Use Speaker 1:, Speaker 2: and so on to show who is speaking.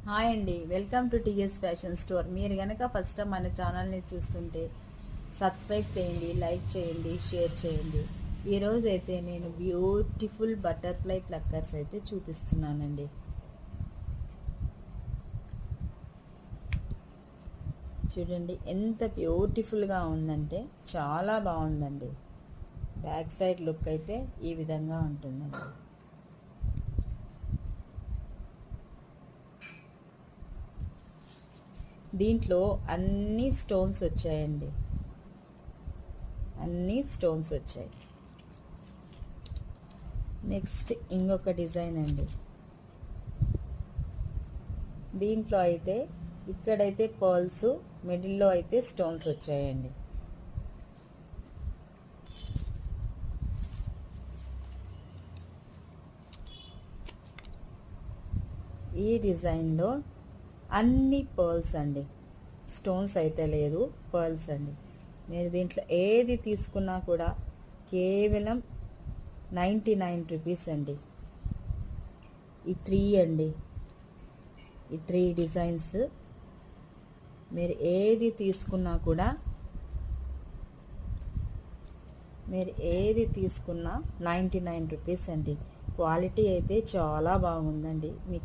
Speaker 1: Hi అండి, welcome to TS fashion store. మీరు కనుక ఫస్ట్ టైం మన ఛానల్ని చూస్తుంటే సబ్స్క్రైబ్ చేయండి, లైక్ చేయండి, షేర్ చేయండి. ఈరోజు అయితే నేను బ్యూటిఫుల్ బటర్ఫ్లై ప్లక్కర్స్ అయితే చూపిస్తున్నానండి. చూడండి ఎంత బ్యూటిఫుల్గా ఉందంటే చాలా బాగుందండి. బ్యాక్ సైడ్ లుక్ అయితే ఈ విధంగా ఉంటుందండి. దీంట్లో అన్ని స్టోన్స్ వచ్చాయండి, అన్ని స్టోన్స్ వచ్చాయి. నెక్స్ట్ ఇంకొక డిజైన్ అండి. దీంట్లో అయితే ఇక్కడైతే పర్ల్స్, మిడిల్లో అయితే స్టోన్స్ వచ్చాయండి. ఈ డిజైన్లో అన్ని పర్ల్స్ అండి, స్టోన్స్ అయితే లేదు, పర్ల్స్ అండి. మీరు దీంట్లో ఏది తీసుకున్నా కూడా కేవలం 99 రూపీస్ అండి. ఈ 3 అండి, ఈ 3 డిజైన్స్ మీరు ఏది తీసుకున్నా కూడా, మీరు ఏది తీసుకున్నా 99 రూపీస్ అండి. క్వాలిటీ అయితే చాలా బాగుందండి. మీకు